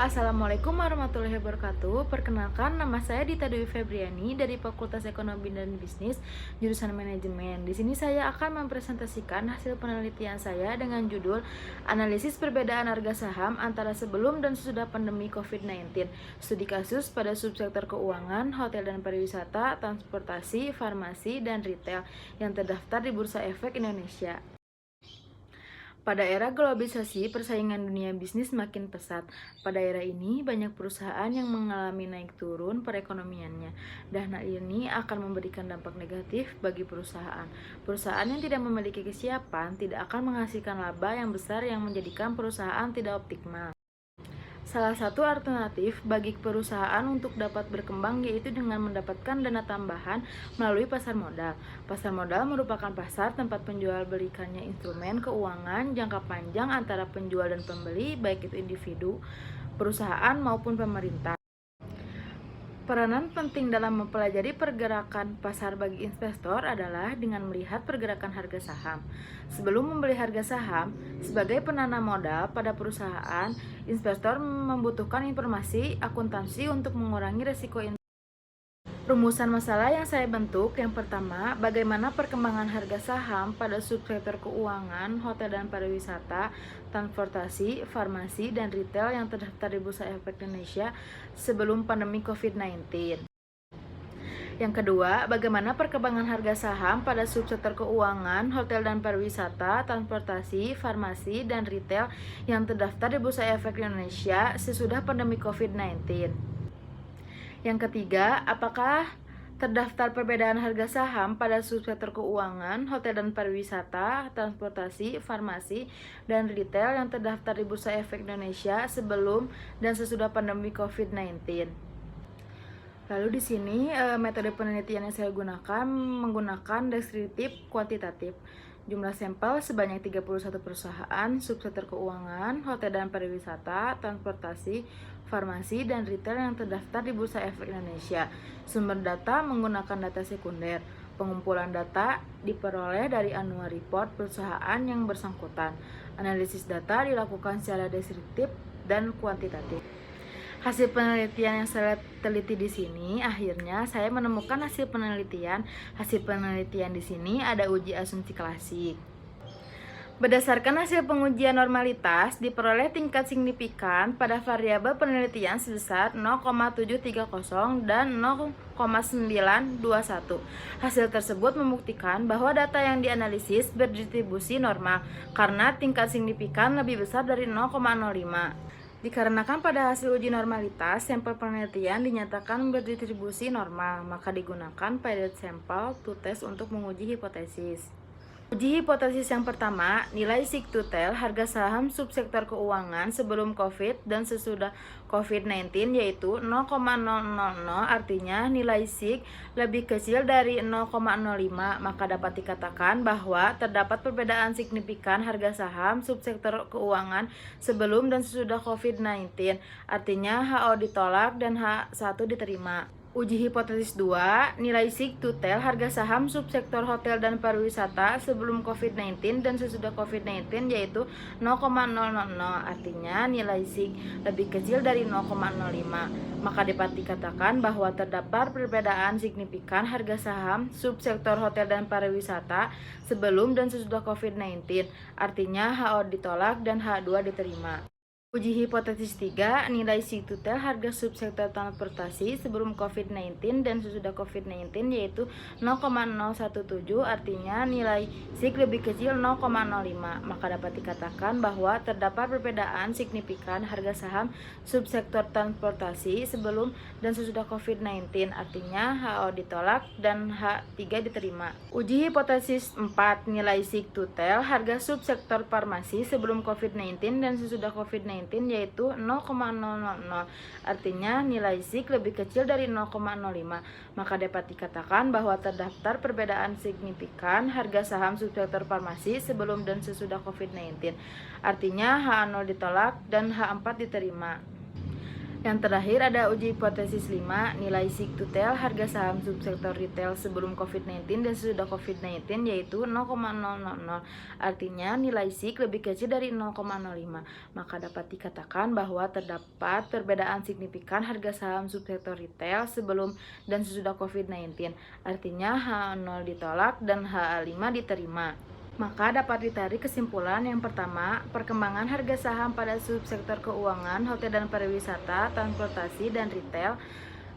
Assalamualaikum warahmatullahi wabarakatuh. Perkenalkan, nama saya Dita Dewi Febriani dari Fakultas Ekonomi dan Bisnis, jurusan Manajemen. Di sini saya akan mempresentasikan hasil penelitian saya dengan judul Analisis Perbedaan Harga Saham Antara Sebelum dan Sesudah Pandemi COVID-19. Studi kasus pada subsektor keuangan, hotel dan pariwisata, transportasi, farmasi, dan retail yang terdaftar di Bursa Efek Indonesia. Pada era globalisasi, persaingan dunia bisnis makin pesat. Pada era ini, banyak perusahaan yang mengalami naik turun perekonomiannya, dan hal ini akan memberikan dampak negatif bagi perusahaan. Perusahaan yang tidak memiliki kesiapan tidak akan menghasilkan laba yang besar yang menjadikan perusahaan tidak optimal. Salah satu alternatif bagi perusahaan untuk dapat berkembang yaitu dengan mendapatkan dana tambahan melalui pasar modal. Pasar modal merupakan pasar tempat penjual belikannya instrumen keuangan jangka panjang antara penjual dan pembeli, baik itu individu, perusahaan maupun pemerintah. Peranan penting dalam mempelajari pergerakan pasar bagi investor adalah dengan melihat pergerakan harga saham. Sebelum membeli harga saham, sebagai penanam modal pada perusahaan, investor membutuhkan informasi akuntansi untuk mengurangi risiko investasi. Rumusan masalah yang saya bentuk, yang pertama, bagaimana perkembangan harga saham pada subsektor keuangan, hotel dan pariwisata, transportasi, farmasi, dan retail yang terdaftar di Bursa Efek Indonesia sebelum pandemi COVID-19. Yang kedua, bagaimana perkembangan harga saham pada subsektor keuangan, hotel dan pariwisata, transportasi, farmasi, dan retail yang terdaftar di Bursa Efek Indonesia sesudah pandemi COVID-19. Yang ketiga, apakah terdaftar perbedaan harga saham pada subsektor keuangan, hotel dan pariwisata, transportasi, farmasi, dan retail yang terdaftar di Bursa Efek Indonesia sebelum dan sesudah pandemi COVID-19. Lalu di sini metode penelitian yang saya gunakan menggunakan deskriptif kuantitatif. Jumlah sampel sebanyak 31 perusahaan, subsektor keuangan, hotel dan pariwisata, transportasi, farmasi, dan retail yang terdaftar di Bursa Efek Indonesia. Sumber data menggunakan data sekunder. Pengumpulan data diperoleh dari annual report perusahaan yang bersangkutan. Analisis data dilakukan secara deskriptif dan kuantitatif. Hasil penelitian yang saya teliti di sini, akhirnya saya menemukan hasil penelitian. Hasil penelitian di sini ada uji asumsi klasik. Berdasarkan hasil pengujian normalitas, diperoleh tingkat signifikan pada variabel penelitian sebesar 0,730 dan 0,921. Hasil tersebut membuktikan bahwa data yang dianalisis berdistribusi normal karena tingkat signifikan lebih besar dari 0,05. Dikarenakan pada hasil uji normalitas, sampel penelitian dinyatakan berdistribusi normal, maka digunakan pilot sample to test untuk menguji hipotesis. Uji hipotesis yang pertama, nilai SIG-to-TEL harga saham subsektor keuangan sebelum COVID dan sesudah COVID-19 yaitu 0,000, artinya nilai SIG lebih kecil dari 0,05, maka dapat dikatakan bahwa terdapat perbedaan signifikan harga saham subsektor keuangan sebelum dan sesudah COVID-19, artinya HO ditolak dan H1 diterima. Uji hipotesis 2, nilai SIG-to-TEL harga saham subsektor hotel dan pariwisata sebelum COVID-19 dan sesudah COVID-19 yaitu 0,000, artinya nilai SIG lebih kecil dari 0,05. Maka dapat dikatakan bahwa terdapat perbedaan signifikan harga saham subsektor hotel dan pariwisata sebelum dan sesudah COVID-19, artinya HO ditolak dan H2 diterima. Uji hipotesis 3, nilai SIG-to-TEL harga subsektor transportasi sebelum COVID-19 dan sesudah COVID-19 yaitu 0,017, artinya nilai SIG lebih kecil 0,05. Maka dapat dikatakan bahwa terdapat perbedaan signifikan harga saham subsektor transportasi sebelum dan sesudah COVID-19, artinya HO ditolak dan H3 diterima. Uji hipotesis 4, nilai SIG-to-TEL harga subsektor farmasi sebelum COVID-19 dan sesudah COVID-19 yaitu 0,000, artinya nilai SIG lebih kecil dari 0,05. Maka dapat dikatakan bahwa terdaftar perbedaan signifikan harga saham subsektor farmasi sebelum dan sesudah COVID-19, artinya H0 ditolak dan H4 diterima. Yang terakhir ada uji hipotesis 5, nilai SIG-to-tail harga saham subsektor retail sebelum COVID-19 dan sesudah COVID-19 yaitu 0,000. Artinya nilai SIG lebih kecil dari 0,05. Maka dapat dikatakan bahwa terdapat perbedaan signifikan harga saham subsektor retail sebelum dan sesudah COVID-19. Artinya H0 ditolak dan H5 diterima. Maka dapat ditarik kesimpulan yang pertama, perkembangan harga saham pada subsektor keuangan, hotel dan pariwisata, transportasi, dan retail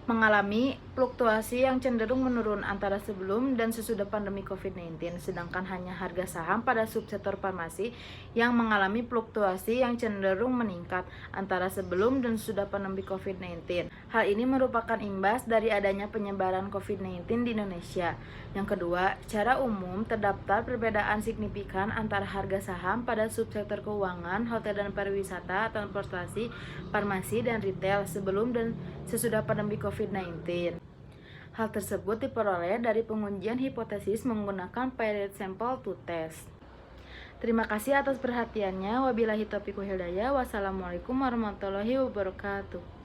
mengalami fluktuasi yang cenderung menurun antara sebelum dan sesudah pandemi COVID-19, sedangkan hanya harga saham pada subsektor farmasi yang mengalami fluktuasi yang cenderung meningkat antara sebelum dan sesudah pandemi COVID-19. Hal ini merupakan imbas dari adanya penyebaran COVID-19 di Indonesia. Yang kedua, secara umum terdapat perbedaan signifikan antara harga saham pada subsektor keuangan, hotel dan pariwisata, transportasi, farmasi, dan retail sebelum dan sesudah pandemi COVID-19. Hal tersebut diperoleh dari pengujian hipotesis menggunakan pilot sample to test. Terima kasih atas perhatiannya. Wabillahi taufiq wal hidayah. Wassalamualaikum warahmatullahi wabarakatuh.